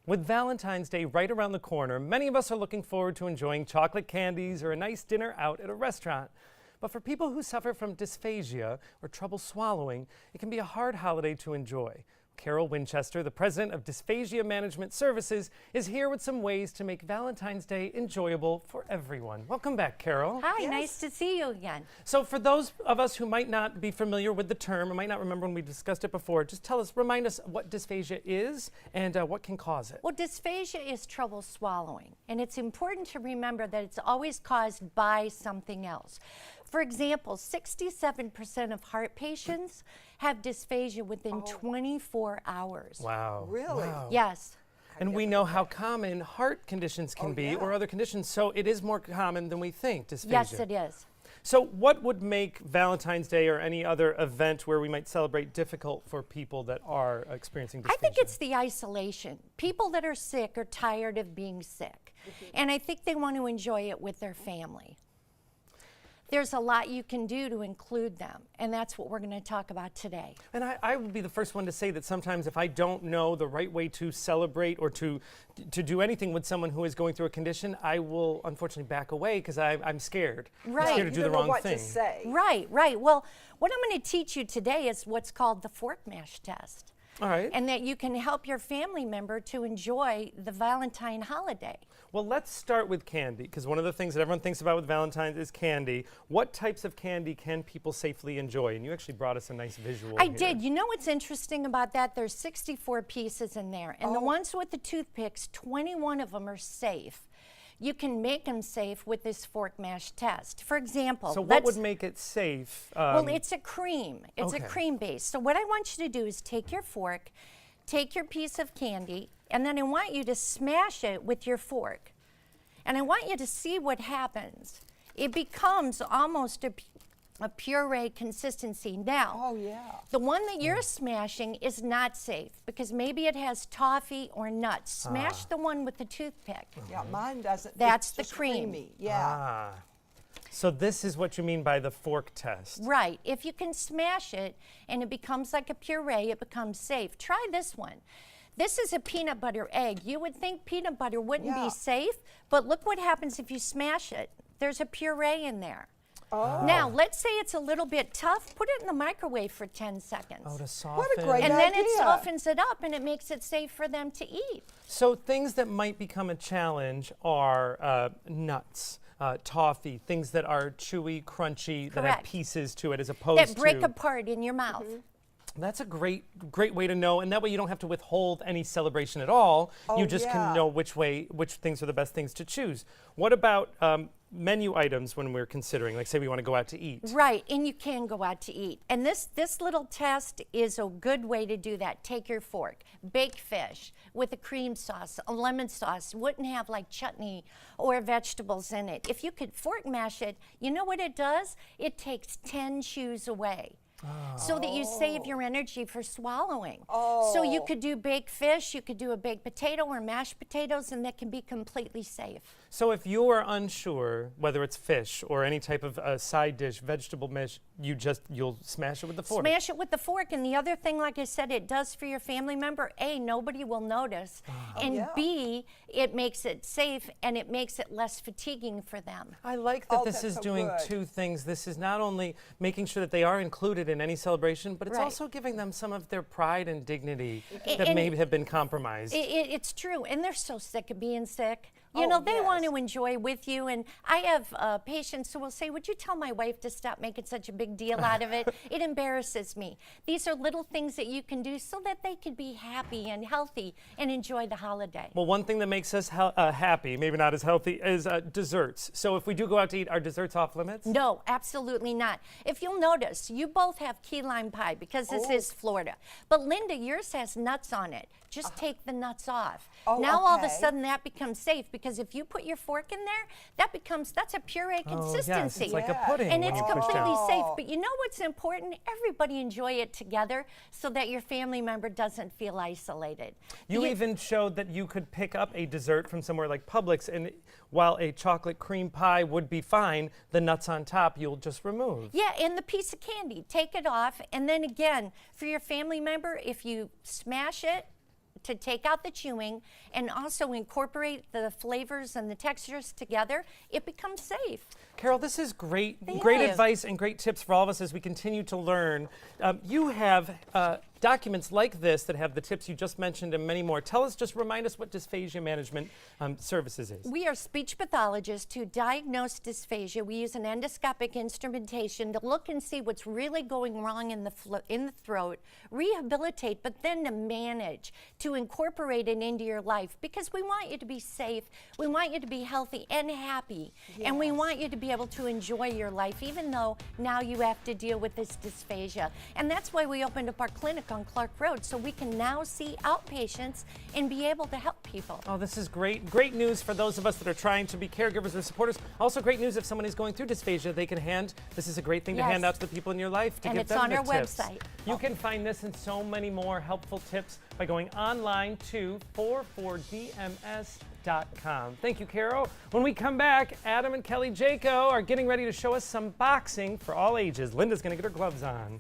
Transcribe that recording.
With Valentine's Day right around the corner, many of us are looking forward to enjoying chocolate candies or a nice dinner out at a restaurant. But for people who suffer from dysphagia or trouble swallowing, it can be a hard holiday to enjoy. Carol Winchester, the president of Dysphagia Management Services, is here with some ways to make Valentine's Day enjoyable for everyone. Welcome back, Carol. Hi, nice to see you again. So for those of us who might not be familiar with the term or might not remember when we discussed it before, just remind us what dysphagia is and what can cause it. Well, dysphagia is trouble swallowing, and it's important to remember that it's always caused by something else. For example, 67% of heart patients have dysphagia within 24 hours. Wow. Really? Wow. Yes. And we know how common heart conditions can be or other conditions, so it is more common than we think, dysphagia. Yes, it is. So what would make Valentine's Day or any other event where we might celebrate difficult for people that are experiencing dysphagia? I think it's the isolation. People that are sick are tired of being sick, and I think they want to enjoy it with their family. There's a lot you can do to include them, and that's what we're going to talk about today. And I would be the first one to say that sometimes if I don't know the right way to celebrate or to do anything with someone who is going through a condition, I will unfortunately back away because I'm scared. Right. I'm scared to do the wrong what thing. To say. Right, right. Well, what I'm going to teach you today is what's called the fork mash test. All right. And that you can help your family member to enjoy the Valentine holiday. Well, let's start with candy, because one of the things that everyone thinks about with Valentine's is candy. What types of candy can people safely enjoy? And you actually brought us a nice visual I here. did. You know what's interesting about that? There's 64 pieces in there. And the ones with the toothpicks, 21 of them are safe. You can make them safe with this fork mash test. For example, So what would make it safe? well, it's a cream. It's okay. a cream base. So what I want you to do is take your fork, take your piece of candy, and then I want you to smash it with your fork. And I want you to see what happens. It becomes almost a puree consistency. Now, the one that you're smashing is not safe because maybe it has toffee or nuts. Smash the one with the toothpick. Yeah, mine doesn't. That's it's the just cream. Creamy. Yeah. So this is what you mean by the fork test. Right. If you can smash it and it becomes like a puree, it becomes safe. Try this one. This is a peanut butter egg. You would think peanut butter wouldn't be safe, but look what happens if you smash it. There's a puree in there. Now, let's say it's a little bit tough. Put it in the microwave for 10 seconds. Oh, to soften. What a great And then it idea. softens it up and it makes it safe for them to eat. So things that might become a challenge are nuts, toffee, things that are chewy, crunchy, that have Correct. pieces to it as opposed That break to... apart in your mouth. That's a great way to know, and that way you don't have to withhold any celebration at all. You just can know which things are the best things to choose. What about menu items when we're considering, like say we want to go out to eat? Right, and you can go out to eat. And this little test is a good way to do that. Take your fork, baked fish with a cream sauce, a lemon sauce, wouldn't have like chutney or vegetables in it. If you could fork mash it, you know what it does? It takes 10 chews away. So that you save your energy for swallowing. So you could do baked fish, you could do a baked potato or mashed potatoes, and that can be completely safe. So if you are unsure whether it's fish or any type of side dish, vegetable dish, you'll smash it with the fork. Smash it with the fork, and the other thing, like I said, it does for your family member, A, nobody will notice, and B, it makes it safe and it makes it less fatiguing for them. I like that this that's is so doing good. two things. This is not only making sure that they are included in any celebration, but it's Right. also giving them some of their pride and dignity And that maybe have been compromised. It's true, and they're so sick of being sick. You know, they want to enjoy with you, and I have patients who will say, would you tell my wife to stop making such a big deal out of it? It embarrasses me. These are little things that you can do so that they could be happy and healthy and enjoy the holiday. Well, one thing that makes us happy, maybe not as healthy, is desserts. So if we do go out to eat, are desserts off limits? No, absolutely not. If you'll notice, you both have key lime pie because this is Florida. But Linda, yours has nuts on it. Just take the nuts off. Now all of a sudden that becomes safe because if you put your fork in there, that's a puree consistency. Yes, it's like a pudding And when it's you push completely down. safe. But you know what's important? Everybody enjoy it together so that your family member doesn't feel isolated. You even showed that you could pick up a dessert from somewhere like Publix, and while a chocolate cream pie would be fine, the nuts on top you'll just remove. Yeah, and the piece of candy, take it off. And then again, for your family member, if you smash it, to take out the chewing and also incorporate the flavors and the textures together, it becomes safe. Carol, this is great, Thank great you. advice and great tips for all of us as we continue to learn. You have documents like this that have the tips you just mentioned and many more. Remind us what dysphagia management services is. We are speech pathologists who diagnose dysphagia. We use an endoscopic instrumentation to look and see what's really going wrong in the throat, rehabilitate, but then to manage, to incorporate it into your life, because we want you to be safe, we want you to be healthy and happy, and we want you to be able to enjoy your life, even though now you have to deal with this dysphagia. And that's why we opened up our clinic on Clark Road, so we can now see outpatients and be able to help people. Oh, this is great. Great news for those of us that are trying to be caregivers or supporters. Also great news if someone is going through dysphagia, they can this is a great thing to hand out to the people in your life to And give it's them on the our tips. website. You can find this and so many more helpful tips by going online to 44dms.com. Thank you, Carol. When we come back, Adam and Kelly Jaco are getting ready to show us some boxing for all ages. Linda's going to get her gloves on.